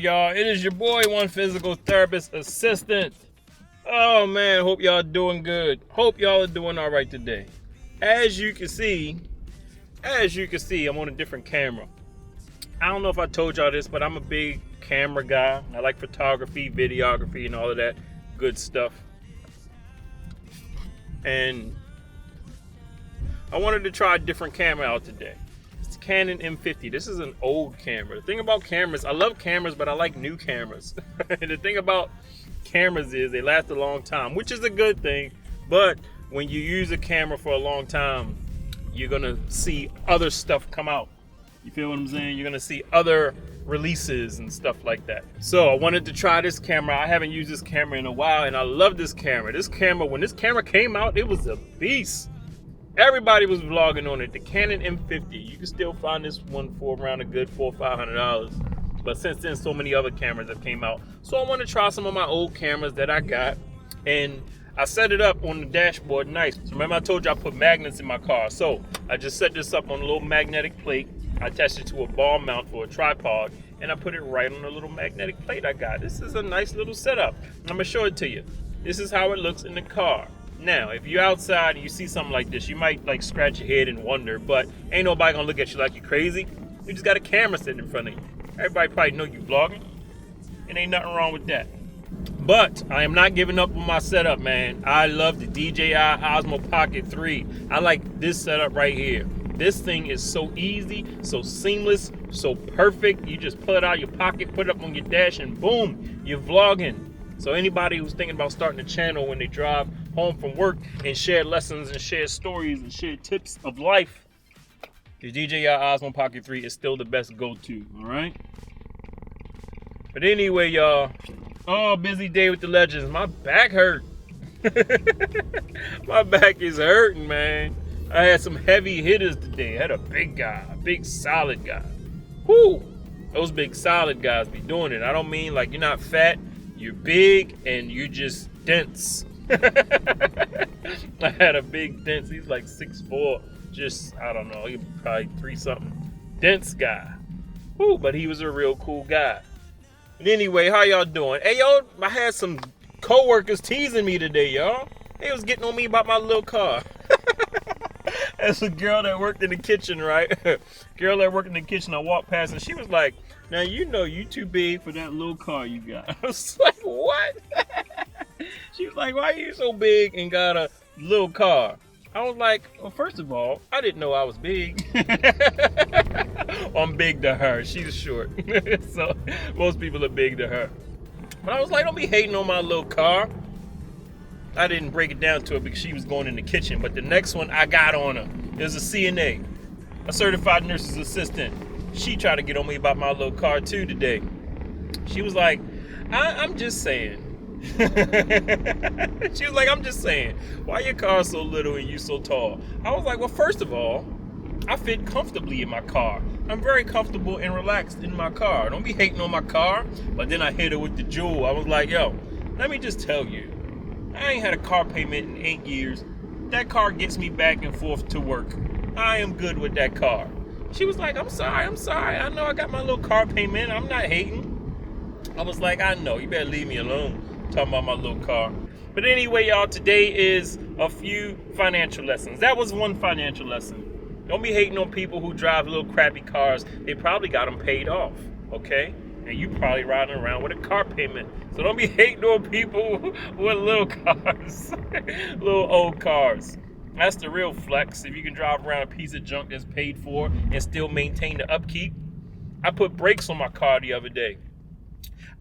y'all? It is your boy, one physical therapist assistant. Oh man, hope y'all doing good. Hope y'all are doing all right today. As you can see, I'm on a different camera. I don't know if I told y'all this, but I'm a big camera guy. I like photography, videography, and all of that good stuff. And I wanted to try a different camera out today. It's Canon M50. This is an old camera. The thing about cameras, I love cameras, but I like new cameras. The thing about cameras is they last a long time, which is a good thing. But when you use a camera for a long time, you're gonna see other stuff come out. You feel what I'm saying? You're gonna see other releases and stuff like that. So I wanted to try this camera. I haven't used this camera in a while, and I love this camera. This camera, when this camera came out, it was a beast. Everybody was vlogging on it. The Canon M50. You can still find this one for around a good $400 or $500. But since then, so many other cameras have came out. So I want to try some of my old cameras that I got, and I set it up on the dashboard nice. So remember I told you I put magnets in my car. So I just set this up on a little magnetic plate. I attached it to a ball mount for a tripod, and I put it right on the little magnetic plate I got. This is a nice little setup. I'm gonna show it to you. This is how it looks in the car. Now, if you're outside and you see something like this, you might like scratch your head and wonder, but ain't nobody gonna look at you like you're crazy. You just got a camera sitting in front of you. Everybody probably know you vlogging, and ain't nothing wrong with that. But I am not giving up on my setup, man. I love the DJI Osmo Pocket 3. I like this setup right here. This thing is so easy, so seamless, so perfect. You just pull it out of your pocket, put it up on your dash, and boom, you're vlogging. So anybody who's thinking about starting a channel when they drive home from work and share lessons and share stories and share tips of life, the DJI Osmo Pocket 3 is still the best go-to, all right? But anyway, y'all, busy day with the legends. My back hurt. My back is hurting, man. I had some heavy hitters today. I had a big guy, a big solid guy. Whoo! Those big solid guys be doing it. I don't mean like you're not fat, you're big, and you're just dense. I had a big dense, he's like 6'4", just, I don't know, he probably 3-something. Dense guy. Whoo, but he was a real cool guy. But anyway, how y'all doing? Hey, yo, I had some co-workers teasing me today, y'all. They was getting on me about my little car. That's a girl that worked in the kitchen, right? Girl that worked in the kitchen, I walked past and she was like, now you know you too big for that little car you got. I was like, what? She was like, why are you so big and got a little car? I was like, well, first of all, I didn't know I was big. I'm big to her. She's short. So most people are big to her. But I was like, don't be hating on my little car. I didn't break it down to her because she was going in the kitchen. But the next one I got on her is a CNA, a certified nurse's assistant. She tried to get on me about my little car too today. She was like, I'm just saying. She was like, I'm just saying, why your car so little and you so tall? I was like, well, first of all, I fit comfortably in my car. I'm very comfortable and relaxed in my car. Don't be hating on my car. But then I hit her with the jewel. I was like, yo, let me just tell you, I ain't had a car payment in 8 years. That car gets me back and forth to work. I am good with that car. She was like, I'm sorry. I know I got my little car payment. I'm not hating. I was like, I know. You better leave me alone. Talking about my little car. But anyway, y'all, today is a few financial lessons. That was one financial lesson. Don't be hating on people who drive little crappy cars. They probably got them paid off, okay? And you probably riding around with a car payment. So don't be hating on people with little cars, little old cars. That's the real flex. If you can drive around a piece of junk that's paid for and still maintain the upkeep. I put brakes on my car the other day.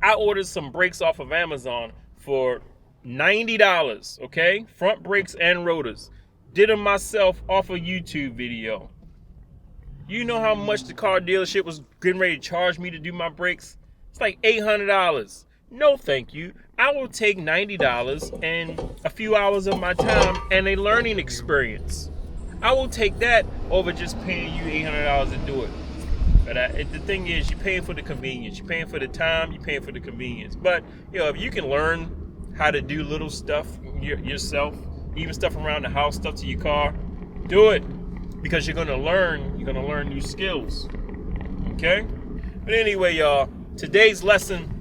I ordered some brakes off of Amazon for $90, okay? Front brakes and rotors. Did them myself off a YouTube video. You know how much the car dealership was getting ready to charge me to do my brakes? It's like $800. No, thank you. I will take $90 and a few hours of my time and a learning experience. I will take that over just paying you $800 to do it. But the thing is, you're paying for the convenience. You're paying for the time. You're paying for the convenience. But, you know, if you can learn how to do little stuff yourself, even stuff around the house, stuff to your car, do it. Because you're going to learn new skills. Okay? But anyway, y'all, Today's lesson,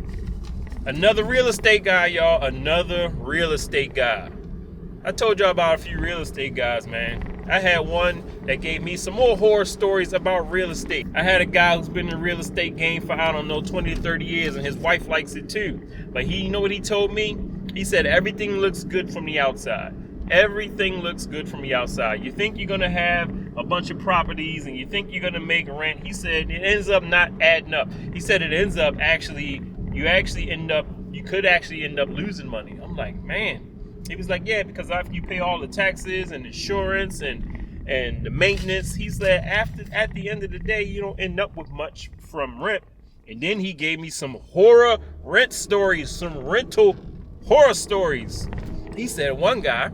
another real estate guy, y'all. Another real estate guy. I told y'all about a few real estate guys, man. I had one that gave me some more horror stories about real estate. I had a guy who's been in the real estate game for, 20 to 30 years, and his wife likes it too. But you know what he told me? He said, everything looks good from the outside. Everything looks good from the outside. You think you're going to have a bunch of properties and you think you're going to make rent. He said it ends up not adding up. He said it ends up you could actually end up losing money. I'm like, man. He was like, yeah, because after you pay all the taxes and insurance and the maintenance, he said at the end of the day, you don't end up with much from rent. And then he gave me some horror rent stories, some rental horror stories. He said one guy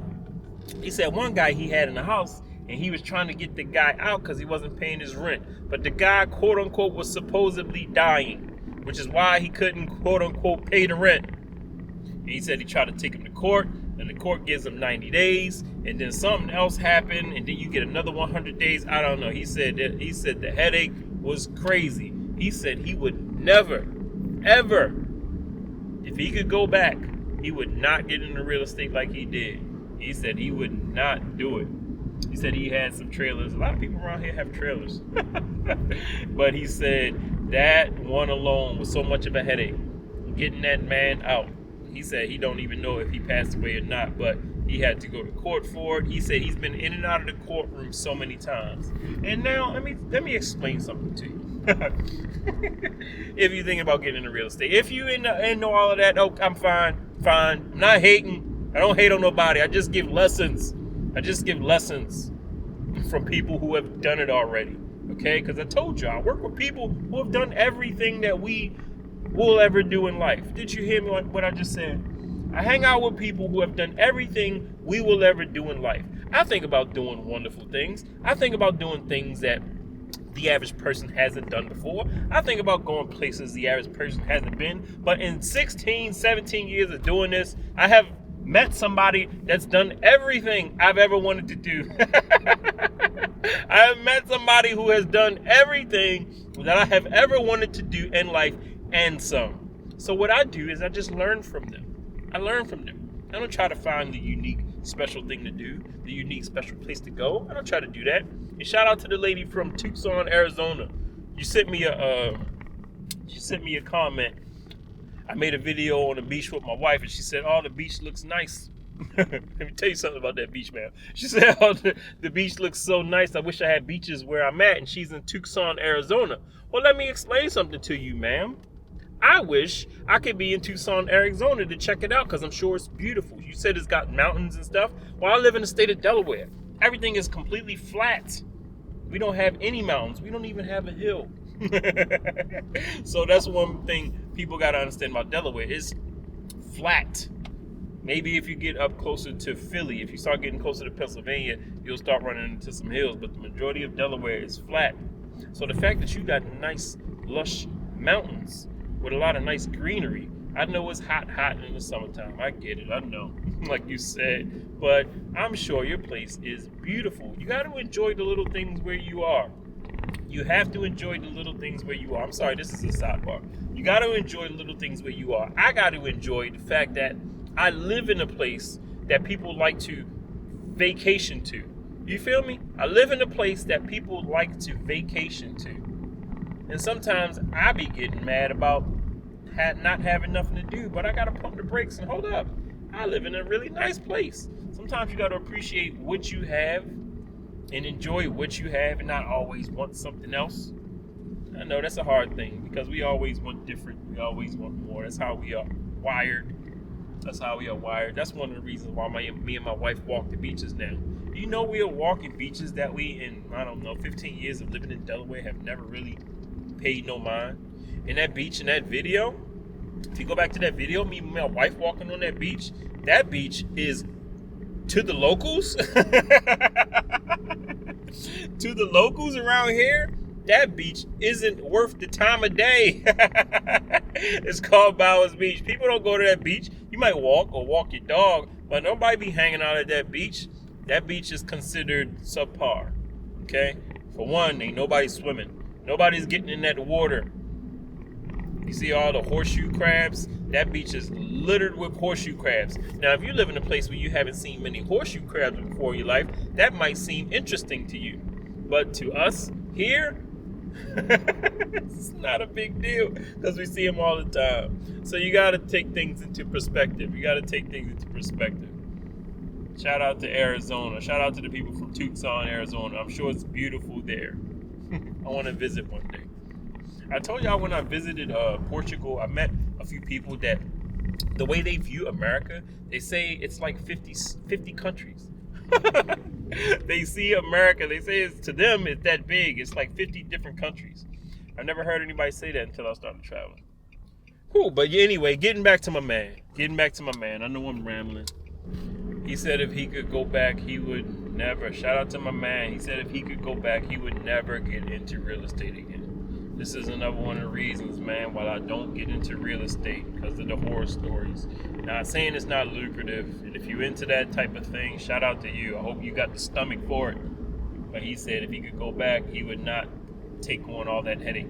he had in the house, and he was trying to get the guy out because he wasn't paying his rent. But the guy, quote unquote, was supposedly dying, which is why he couldn't, quote unquote, pay the rent. And he said he tried to take him to court, and the court gives him 90 days, and then something else happened, and then you get another 100 days. I don't know. He said the headache was crazy. He said he would never, ever, if he could go back, he would not get into real estate like he did. He said he would not do it. He said he had some trailers. A lot of people around here have trailers. But he said that one alone was so much of a headache, getting that man out. He said he don't even know if he passed away or not, but he had to go to court for it. He said he's been in and out of the courtroom so many times. And now let me explain something to you. If you think about getting into real estate, if you know all of that, oh, I'm fine. I'm not hating. I don't hate on nobody. I just give lessons. From people who have done it already. Okay? Because I told you, I work with people who have done everything that we will ever do in life. Did you hear me what I just said? I hang out with people who have done everything we will ever do in life. I think about doing wonderful things. I think about doing things that the average person hasn't done before. I think about going places the average person hasn't been. But in 16, 17 years of doing this, I have met somebody that's done everything I've ever wanted to do. I have met somebody who has done everything that I have ever wanted to do in life and some. So what I do is I just learn from them. I don't try to find the unique special thing to do, the unique special place to go. I don't try to do that. And shout out to the lady from Tucson, Arizona. You sent me a comment. I made a video on the beach with my wife, and she said, "Oh, the beach looks nice." Let me tell you something about that beach, man. She said, "Oh, the beach looks so nice. I wish I had beaches where I'm at." And she's in Tucson, Arizona. Well, let me explain something to you, ma'am. I wish I could be in Tucson, Arizona to check it out because I'm sure it's beautiful. You said it's got mountains and stuff. Well, I live in the state of Delaware. Everything is completely flat. We don't have any mountains. We don't even have a hill. So that's one thing people got to understand about Delaware. It's flat. Maybe if you get up closer to Philly, if you start getting closer to Pennsylvania, you'll start running into some hills. But the majority of Delaware is flat. So the fact that you got nice, lush mountains with a lot of nice greenery, I know it's hot in the summertime. I get it. I know, like you said. But I'm sure your place is beautiful. You got to enjoy the little things where you are. You have to enjoy the little things where you are. I'm sorry, this is a sidebar. You got to enjoy the little things where you are. I got to enjoy the fact that I live in a place that people like to vacation to. You feel me? I live in a place that people like to vacation to. And sometimes I be getting mad about not having nothing to do, but I got to pump the brakes and hold up. I live in a really nice place. Sometimes you got to appreciate what you have and enjoy what you have and not always want something else. I know that's a hard thing because we always want different. We always want more. That's how we are wired. That's one of the reasons why me and my wife walk the beaches now. You know, we are walking beaches that we, in, 15 years of living in Delaware, have never really paid no mind. And that beach in that video, if you go back to that video, me and my wife walking on that beach is to the locals. To the locals around here, that beach isn't worth the time of day. It's called Bowers Beach. People don't go to that beach. You might walk your dog, but nobody be hanging out at that beach. That beach is considered subpar. Okay? For one, ain't nobody swimming. Nobody's getting in that water. You see all the horseshoe crabs? That beach is littered with horseshoe crabs. Now, if you live in a place where you haven't seen many horseshoe crabs before in your life, that might seem interesting to you. But to us here, it's not a big deal because we see them all the time. So you got to take things into perspective. Shout out to Arizona. Shout out to the people from Tucson, Arizona. I'm sure it's beautiful there. I want to visit one day. I told y'all when I visited Portugal, I met a few people that the way they view America, they say it's like 50 countries. They see America, they say to them it's that big. It's like 50 different countries. I never heard anybody say that until I started traveling. Cool, but anyway, getting back to my man. I know I'm rambling. He said if he could go back, he would never. Shout out to my man. He said if he could go back, he would never get into real estate again. This is another one of the reasons, man, why I don't get into real estate, because of the horror stories. Not saying it's not lucrative, and if you're into that type of thing, shout out to you. I hope you got the stomach for it. But he said if he could go back, he would not take on all that headache.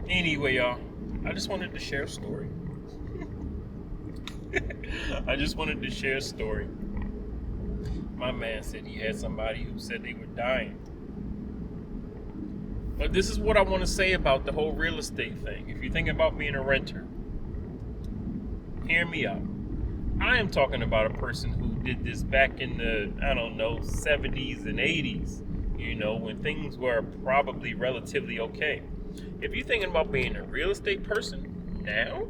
Anyway, y'all, I just wanted to share a story. My man said he had somebody who said they were dying. But this is what I want to say about the whole real estate thing. If you're thinking about being a renter, hear me out. I am talking about a person who did this back in the, 70s and 80s, when things were probably relatively okay. If you're thinking about being a real estate person now,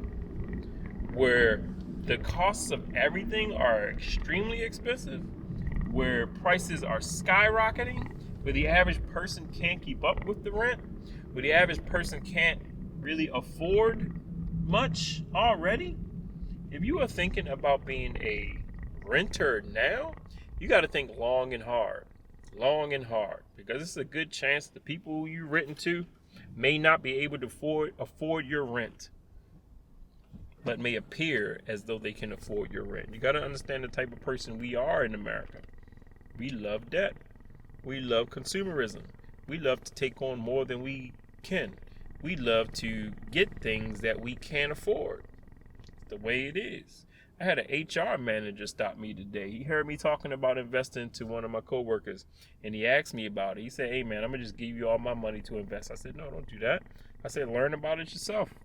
where the costs of everything are extremely expensive, where prices are skyrocketing, where the average person can't keep up with the rent, where the average person can't really afford much already. If you are thinking about being a renter now, you got to think long and hard, because it's a good chance the people who you're renting to may not be able to afford your rent, but may appear as though they can afford your rent. You got to understand the type of person we are in America. We love debt. We love consumerism. We love to take on more than we can. We love to get things that we can't afford. It's the way it is. I had an HR manager stop me today. He heard me talking about investing into one of my coworkers, and he asked me about it. He said, "Hey man, I'm gonna just give you all my money to invest." I said, "No, don't do that." I said, "Learn about it yourself."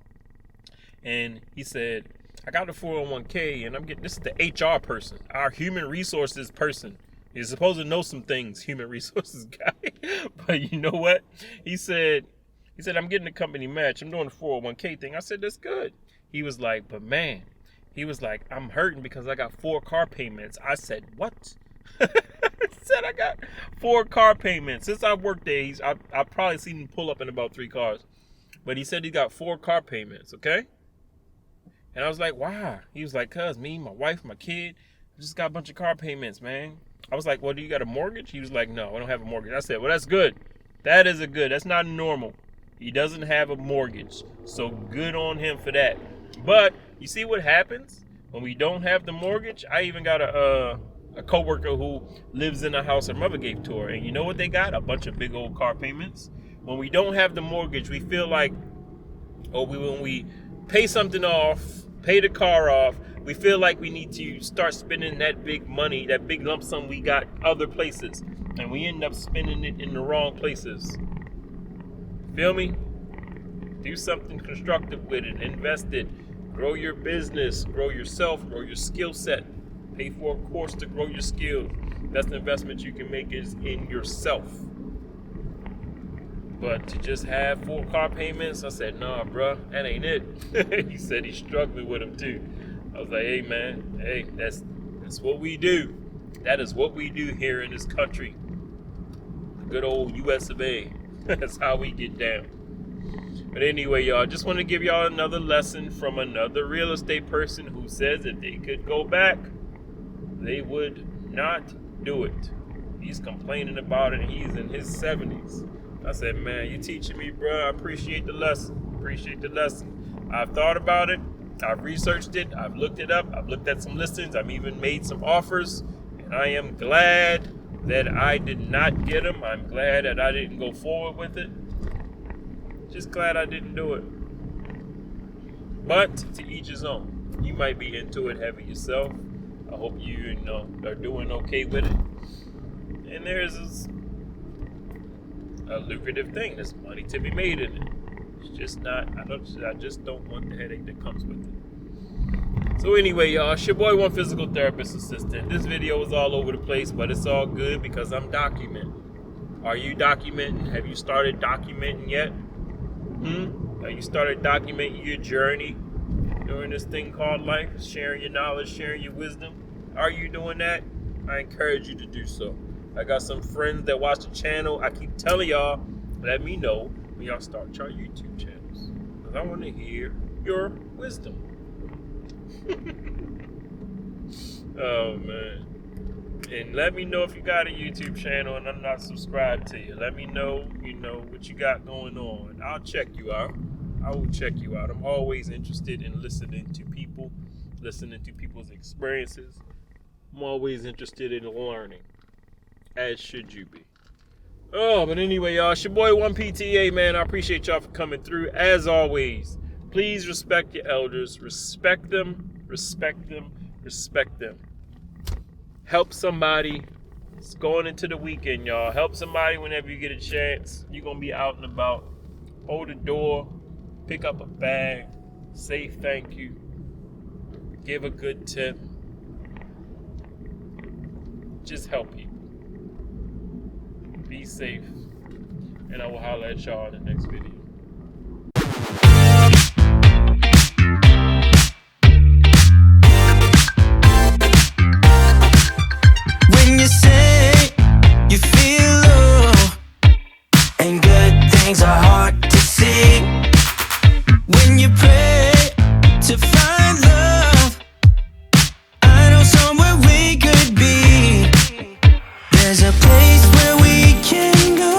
And he said, "I got a 401k, and I'm getting." This is the HR person, our human resources person. You're supposed to know some things, human resources guy. But you know what? He said, "I'm getting a company match. I'm doing a 401k thing." I said, "That's good." He was like, "But man," he was like, "I'm hurting because I got 4 car payments." I said, "What?" He said, "I got 4 car payments." Since I worked there, I've probably seen him pull up in about 3 cars. But he said he got 4 car payments, okay? And I was like, "Why?" He was like, "Cuz me, my wife, my kid, we just got a bunch of car payments, man." I was like, "Well, do you got a mortgage?" He was like, "No, I don't have a mortgage." I said, "Well, that's good. That is that's not normal. He doesn't have a mortgage. So good on him for that." But you see what happens when we don't have the mortgage? I even got a coworker who lives in a house her mother gave to her. And you know what they got? A bunch of big old car payments. When we don't have the mortgage, we feel like, when we pay something off, pay the car off, we feel like we need to start spending that big money, that big lump sum we got other places. And we end up spending it in the wrong places. Feel me? Do something constructive with it. Invest it. Grow your business. Grow yourself. Grow your skill set. Pay for a course to grow your skills. Best investment you can make is in yourself. But to just have 4 car payments, I said, "Nah, bruh, that ain't it." He said he's struggling with them too. I was like, "Hey man, hey, that's what we do. That is what we do here in this country. The good old US of A. That's how we get down." But anyway, y'all, just want to give y'all another lesson from another real estate person who says if they could go back, they would not do it. He's complaining about it, and he's in his 70s. I said, "Man, you teaching me, bro. I appreciate the lesson. I've thought about it. I've researched it. I've looked it up. I've looked at some listings. I've even made some offers. And I am glad that I did not get them. I'm glad that I didn't go forward with it. Just glad I didn't do it. But to each his own. You might be into it heavy yourself. I hope you are doing okay with it. And there's a lucrative thing. There's money to be made in it. It's just not. I just don't want the headache that comes with it. So anyway, y'all, it's your boy, One Physical Therapist Assistant. This video was all over the place, but it's all good because I'm documenting. Are you documenting? Have you started documenting yet? Have you started documenting your journey during this thing called life? Sharing your knowledge, sharing your wisdom. Are you doing that? I encourage you to do so. I got some friends that watch the channel. I keep telling y'all, let me know when y'all start your YouTube channels. Because I want to hear your wisdom. Oh, man. And let me know if you got a YouTube channel and I'm not subscribed to you. Let me know, what you got going on. I'll check you out. I will check you out. I'm always interested in listening to people, listening to people's experiences. I'm always interested in learning, as should you be. Oh, but anyway, y'all, it's your boy, 1PTA, man. I appreciate y'all for coming through. As always, please respect your elders. Respect them, respect them, respect them. Help somebody. It's going into the weekend, y'all. Help somebody whenever you get a chance. You're going to be out and about. Hold the door. Pick up a bag. Say thank you. Give a good tip. Just help people. Be safe. And I will holler at y'all in the next video. When you say you feel low and good things are hard to see, when you pray to find love, I know somewhere we could be. There's a place where we can go.